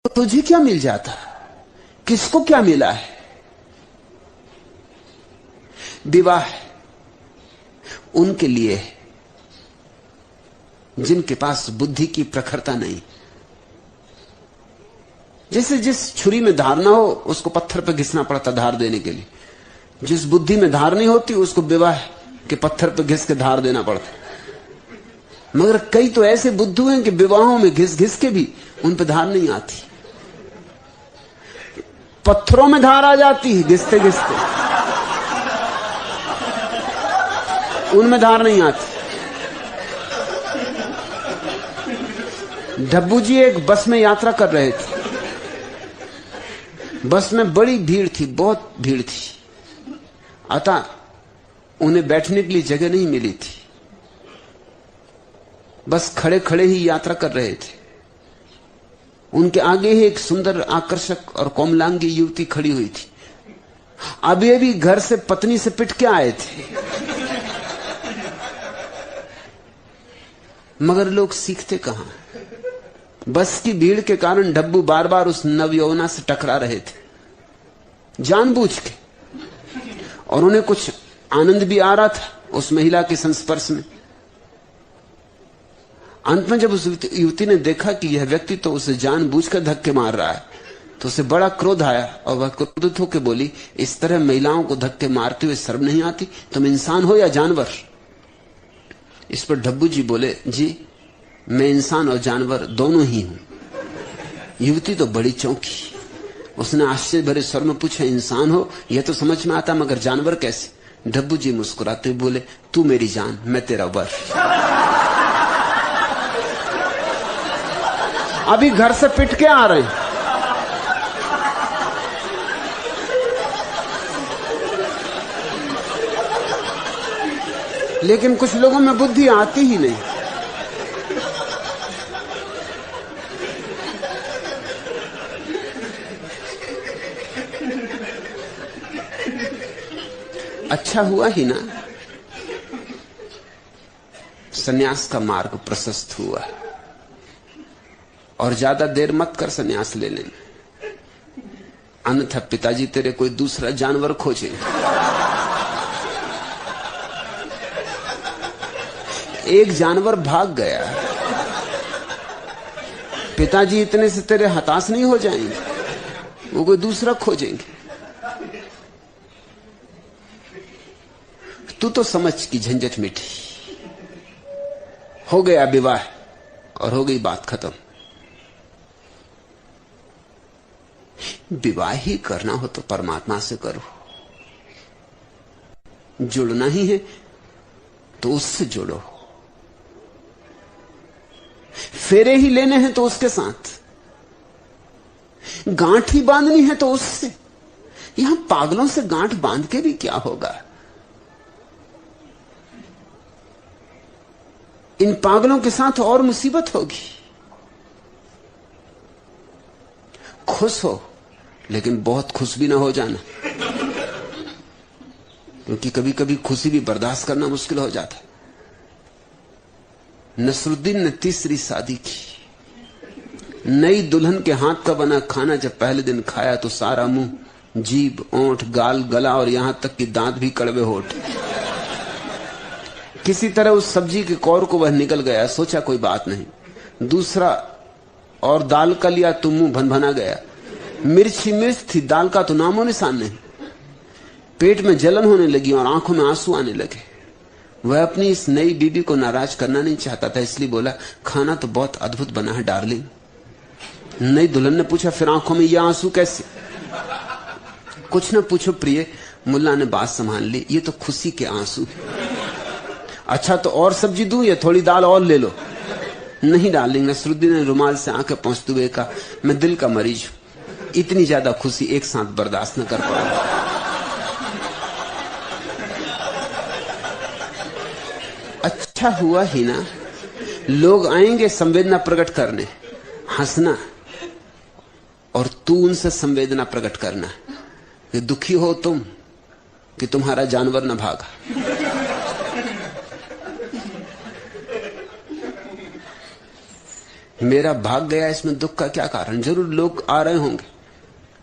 तुझे क्या मिल जाता, किसको क्या मिला है? विवाह उनके लिए है जिनके पास बुद्धि की प्रखरता नहीं। जैसे जिस छुरी में धार ना हो उसको पत्थर पर घिसना पड़ता धार देने के लिए, जिस बुद्धि में धार नहीं होती उसको विवाह के पत्थर पर घिस के धार देना पड़ता। मगर कई तो ऐसे बुद्धू हैं कि विवाहों में घिस घिस के भी उन पर धार नहीं आती, पत्थरों में धार आ जाती है घिसते घिसते, उनमें धार नहीं आती। डब्बू जी एक बस में यात्रा कर रहे थे। बस में बड़ी भीड़ थी, बहुत भीड़ थी, अतः उन्हें बैठने के लिए जगह नहीं मिली थी। बस खड़े खड़े ही यात्रा कर रहे थे। उनके आगे ही एक सुंदर, आकर्षक और कोमलांगी युवती खड़ी हुई थी। अभी घर से पत्नी से पिट के आए थे, मगर लोग सीखते कहां। बस की भीड़ के कारण डब्बू बार बार उस नवयौवना से टकरा रहे थे जानबूझ के, और उन्हें कुछ आनंद भी आ रहा था उस महिला के संस्पर्श में। अंत में जब उस युवती ने देखा कि यह व्यक्ति तो उसे जानबूझकर धक्के मार रहा है, तो उसे बड़ा क्रोध आया और वह क्रोधित होकर बोली, इस तरह महिलाओं को धक्के मारते हुए शर्म नहीं आती? तुम इंसान हो या जानवर? इस पर डब्बू जी बोले, जी मैं इंसान और जानवर दोनों ही हूं। युवती तो बड़ी चौंकी। उसने आश्चर्य भरे स्वर में पूछा, इंसान हो यह तो समझ में आता, मगर जानवर कैसे? डब्बू जी मुस्कुराते हुए बोले, तू मेरी जान, मैं तेरा वर। अभी घर से पिट के आ रहे हैं। लेकिन कुछ लोगों में बुद्धि आती ही नहीं। अच्छा हुआ ही ना सन्यास का मार्ग प्रशस्त हुआ, और ज्यादा देर मत कर सन्यास लेने में, अन्यथा पिताजी तेरे कोई दूसरा जानवर खोजेंगे। एक जानवर भाग गया, पिताजी इतने से तेरे हताश नहीं हो जाएंगे, वो कोई दूसरा खोजेंगे। तू तो समझ की झंझट मिटी, हो गया विवाह और हो गई बात खत्म। विवाह ही करना हो तो परमात्मा से करो, जुड़ना ही है तो उससे जुड़ो, फेरे ही लेने हैं तो उसके साथ, गांठ ही बांधनी है तो उससे। यहां पागलों से गांठ बांध के भी क्या होगा? इन पागलों के साथ और मुसीबत होगी। खुश हो, लेकिन बहुत खुश भी ना हो जाना, क्योंकि कभी कभी खुशी भी बर्दाश्त करना मुश्किल हो जाता है। नसरुद्दीन ने तीसरी शादी की। नई दुल्हन के हाथ का बना खाना जब पहले दिन खाया तो सारा मुंह, जीभ, ओंठ, गाल, गला और यहां तक कि दांत भी कड़वे होठ। किसी तरह उस सब्जी के कौर को वह निकल गया। सोचा कोई बात नहीं। दूसरा और दाल का लिया तो मुंह भनभना गया। मिर्च ही मिर्च थी, दाल का तो नामो निशान नहीं। पेट में जलन होने लगी और आंखों में आंसू आने लगे। वह अपनी इस नई बीबी को नाराज करना नहीं चाहता था, इसलिए बोला, खाना तो बहुत अद्भुत बना है डार्लिंग। नई दुल्हन ने पूछा, फिर आंखों में ये आंसू कैसे? कुछ न पूछो प्रिय, मुल्ला ने बात संभाल ली, ये तो खुशी के आंसू। अच्छा तो और सब्जी दूं या थोड़ी दाल और ले लो? नहीं डार्लिंग, नसरुद्दीन ने रुमाल से आंखें पोंछते हुए कहा, मैं दिल का मरीज हूं, इतनी ज्यादा खुशी एक साथ बर्दाश्त न कर पाऊंगा। अच्छा हुआ ही ना, लोग आएंगे संवेदना प्रकट करने, हंसना, और तू उनसे संवेदना प्रकट करना कि दुखी हो तुम कि तुम्हारा जानवर न भागा। मेरा भाग गया, इसमें दुख का क्या कारण? जरूर लोग आ रहे होंगे।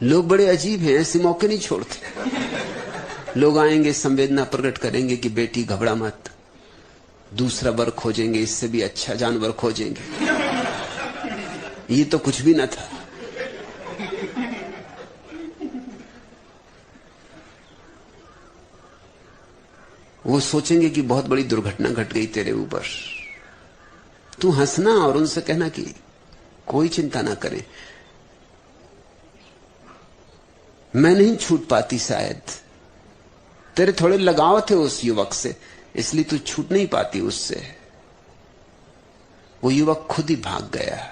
लोग बड़े अजीब हैं, ऐसे मौके नहीं छोड़ते। लोग आएंगे, संवेदना प्रकट करेंगे कि बेटी घबरा मत, दूसरा वर खोजेंगे, इससे भी अच्छा जानवर खोजेंगे। ये तो कुछ भी न था। वो सोचेंगे कि बहुत बड़ी दुर्घटना घट गई तेरे ऊपर। तू हंसना और उनसे कहना कि कोई चिंता ना करे, मैं नहीं छूट पाती, शायद तेरे थोड़े लगाव थे उस युवक से, इसलिए तू छूट नहीं पाती उससे। वो युवक खुद ही भाग गया,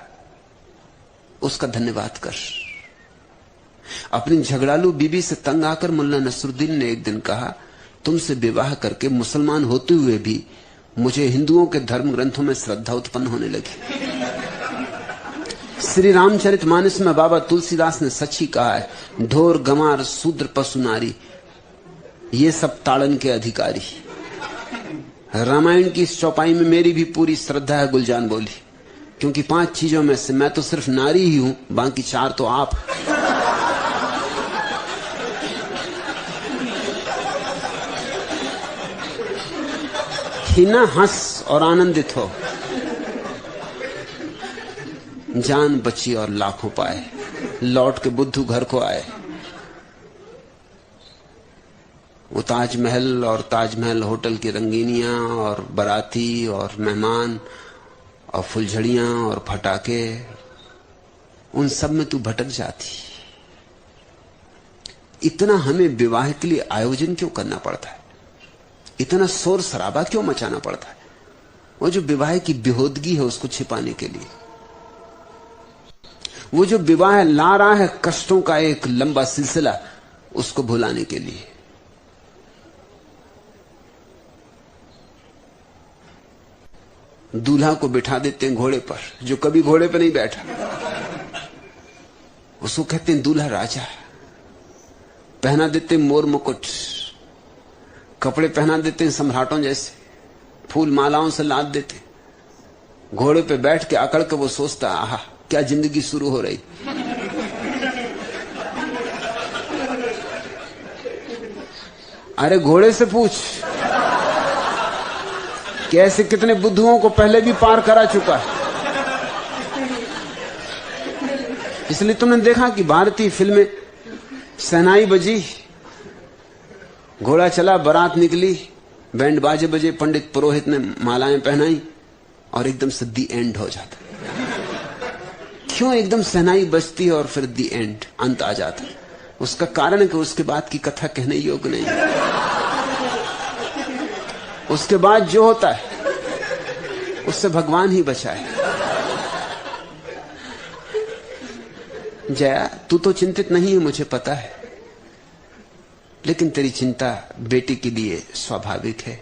उसका धन्यवाद कर। अपनी झगड़ालू बीबी से तंग आकर मुल्ला नसरुद्दीन ने एक दिन कहा, तुमसे विवाह करके मुसलमान होते हुए भी मुझे हिंदुओं के धर्म ग्रंथों में श्रद्धा उत्पन्न होने लगी। श्री रामचरितमानस में बाबा तुलसीदास ने सच ही कहा है, ढोर गमार शूद्र पशु नारी ये सब ताड़न के अधिकारी। रामायण की इस चौपाई में मेरी भी पूरी श्रद्धा है, गुलजान बोली, क्योंकि 5 चीजों में से मैं तो सिर्फ नारी ही हूं, बाकी 4 तो आप। हिना हंस और आनंदित हो, जान बची और लाखों पाए, लौट के बुद्धू घर को आए। वो ताजमहल और ताजमहल होटल की रंगीनियां और बाराती और मेहमान और फुलझड़ियां और फटाके, उन सब में तू भटक जाती। इतना हमें विवाह के लिए आयोजन क्यों करना पड़ता है? इतना शोर शराबा क्यों मचाना पड़ता है? वो जो विवाह की बेहूदगी है उसको छिपाने के लिए। वो जो विवाह ला रहा है कष्टों का एक लंबा सिलसिला, उसको भुलाने के लिए। दूल्हा को बिठा देते हैं घोड़े पर, जो कभी घोड़े पर नहीं बैठा, उसको कहते हैं दूल्हा राजा। पहना देते मोर मुकुट, कपड़े पहना देते हैं सम्राटों जैसे, फूल मालाओं से लाद देते। घोड़े पे बैठ के अकड़ के वो सोचता, आहा क्या जिंदगी शुरू हो रही। अरे घोड़े से पूछ कि ऐसे कितने बुद्धुओं को पहले भी पार करा चुका है। इसलिए तुमने देखा कि भारतीय फिल्में, शहनाई बजी, घोड़ा चला, बारात निकली, बैंड बाजे बजे, पंडित पुरोहित ने मालाएं पहनाई और एकदम से दी एंड हो जाता। क्यों एकदम शहनाई बजती है और फिर दी एंड, अंत आ जाता? उसका कारण है कि उसके बाद की कथा कहने योग्य नहीं। उसके बाद जो होता है उससे भगवान ही बचाए। जया, तू तो चिंतित नहीं है, मुझे पता है, लेकिन तेरी चिंता बेटी के लिए स्वाभाविक है।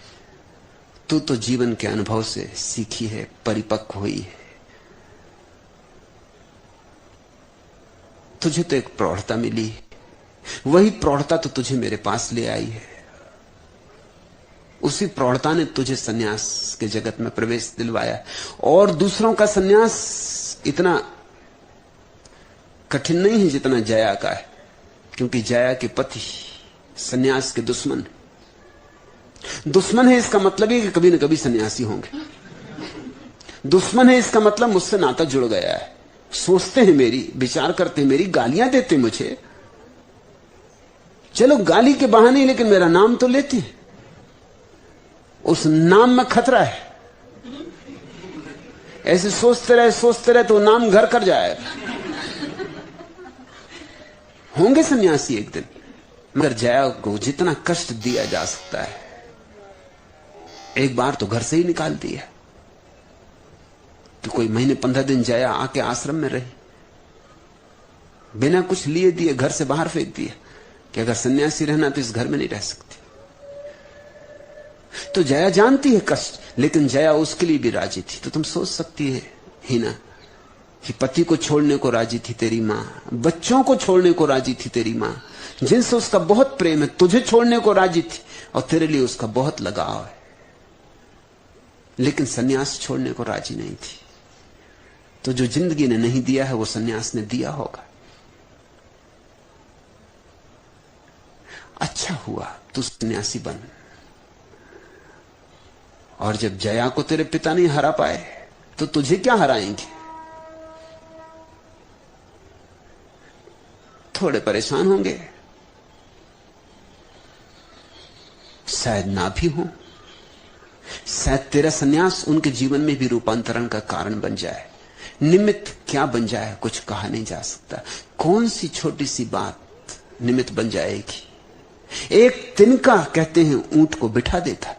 तू तो जीवन के अनुभव से सीखी है, परिपक्व हुई है। तुझे तो एक प्रौढ़ता मिली, वही प्रौढ़ता तो तुझे मेरे पास ले आई है। उसी प्रौढ़ता ने तुझे सन्यास के जगत में प्रवेश दिलवाया। और दूसरों का सन्यास इतना कठिन नहीं है जितना जया का है, क्योंकि जया के पति सन्यास के दुश्मन है। इसका मतलब है कि कभी न कभी सन्यासी होंगे। दुश्मन है इसका मतलब मुझसे नाता जुड़ गया है। सोचते हैं मेरी, विचार करते हैं मेरी, गालियां देते मुझे, चलो गाली के बहाने, लेकिन मेरा नाम तो लेते हैं। उस नाम में खतरा है। ऐसे सोचते रहे तो नाम घर कर जाएगा। होंगे सन्यासी एक दिन, मगर जया को जितना कष्ट दिया जा सकता है, एक बार तो घर से ही निकाल दिया। तो कोई महीने 15 दिन जया आके आश्रम में रही, बिना कुछ लिए दिए घर से बाहर फेंक दिया कि अगर सन्यासी रहना तो इस घर में नहीं रह सकती। तो जया जानती है कष्ट, लेकिन जया उसके लिए भी राजी थी। तो तुम सोच सकती है हिना कि पति को छोड़ने को राजी थी तेरी मां, बच्चों को छोड़ने को राजी थी तेरी मां, जिनसे उसका बहुत प्रेम है, तुझे छोड़ने को राजी थी और तेरे लिए उसका बहुत लगाव है, लेकिन सन्यास छोड़ने को राजी नहीं थी। तो जो जिंदगी ने नहीं दिया है वो सन्यास ने दिया होगा। अच्छा हुआ तू सन्यासी बन। और जब जया को तेरे पिता नहीं हरा पाए तो तुझे क्या हराएंगे? थोड़े परेशान होंगे, शायद ना भी हो। शायद तेरा सन्यास उनके जीवन में भी रूपांतरण का कारण बन जाए। निमित्त क्या बन जाए कुछ कहा नहीं जा सकता। कौन सी छोटी सी बात निमित्त बन जाएगी। एक तिनका कहते हैं ऊंट को बिठा देता।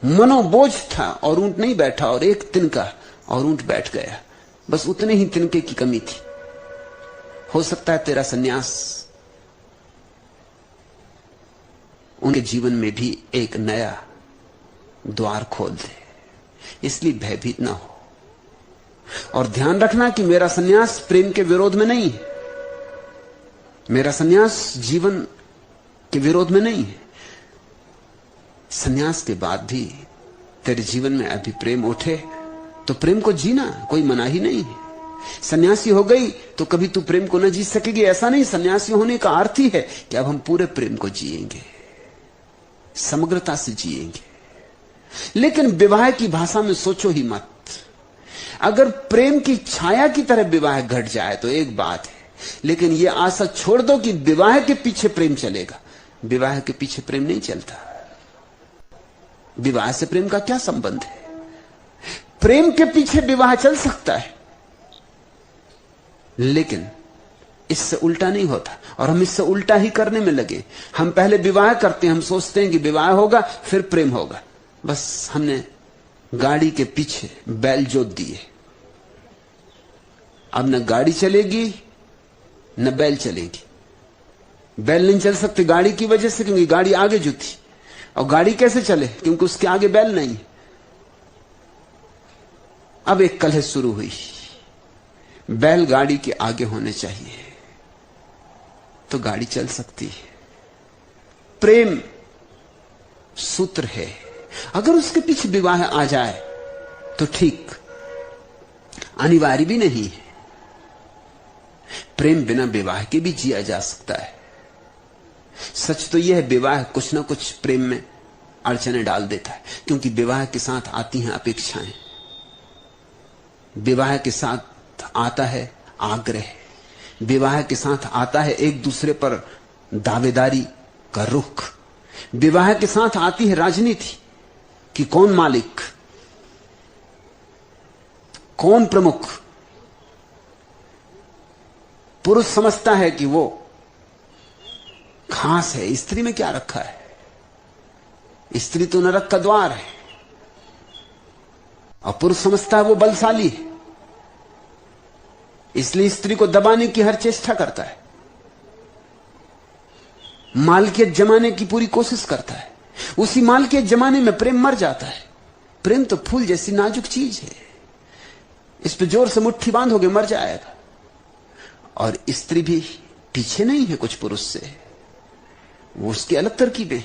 मनोबोझ था और ऊंट नहीं बैठा, और एक तिनका और ऊंट बैठ गया। बस उतने ही तिनके की कमी थी। हो सकता है तेरा सन्यास उनके जीवन में भी एक नया द्वार खोल दे। इसलिए भयभीत ना हो। और ध्यान रखना कि मेरा सन्यास प्रेम के विरोध में नहीं है। मेरा सन्यास जीवन के विरोध में नहीं है। सन्यास के बाद भी तेरे जीवन में अभी प्रेम उठे तो प्रेम को जीना कोई मनाही नहीं है। सन्यासी हो गई तो कभी तू प्रेम को न जी सकेगी, ऐसा नहीं। सन्यासी होने का अर्थ ही है कि अब हम पूरे प्रेम को जिएंगे, समग्रता से जिएंगे। लेकिन विवाह की भाषा में सोचो ही मत। अगर प्रेम की छाया की तरह विवाह घट जाए तो एक बात है, लेकिन यह आशा छोड़ दो कि विवाह के पीछे प्रेम चलेगा। विवाह के पीछे प्रेम नहीं चलता। विवाह से प्रेम का क्या संबंध है? प्रेम के पीछे विवाह चल सकता है, लेकिन इससे उल्टा नहीं होता। और हम इससे उल्टा ही करने में लगे। हम पहले विवाह करते हैं, हम सोचते हैं कि विवाह होगा फिर प्रेम होगा। बस हमने गाड़ी के पीछे बैल जोत दिए। अब न गाड़ी चलेगी न बैल चलेगी। बैल नहीं चल सकती गाड़ी की वजह से, क्योंकि गाड़ी आगे जुती। और गाड़ी कैसे चले? क्योंकि उसके आगे बैल नहीं। अब एक कलह शुरू हुई। बैल गाड़ी के आगे होने चाहिए तो गाड़ी चल सकती है। प्रेम सूत्र है। अगर उसके पीछे विवाह आ जाए तो ठीक, अनिवार्य भी नहीं है। प्रेम बिना विवाह के भी जिया जा सकता है। सच तो यह है, विवाह कुछ ना कुछ प्रेम में अड़चने डाल देता है, क्योंकि विवाह के साथ आती हैं अपेक्षाएं। विवाह के साथ आता है आग्रह। विवाह के साथ आता है एक दूसरे पर दावेदारी का रुख। विवाह के साथ आती है राजनीति कि कौन मालिक, कौन प्रमुख। पुरुष समझता है कि वो खास है, स्त्री में क्या रखा है? स्त्री तो नरक का द्वार है। और पुरुष समझता है वो बलशाली है, इसलिए स्त्री को दबाने की हर चेष्टा करता है, मालकियत जमाने की पूरी कोशिश करता है। उसी मालकियत जमाने में प्रेम मर जाता है। प्रेम तो फूल जैसी नाजुक चीज है, इस पे जोर से मुट्ठी बांधोगे मर जाएगा। और स्त्री भी पीछे नहीं है कुछ पुरुष से, वो उसकी अलग तरकीबें।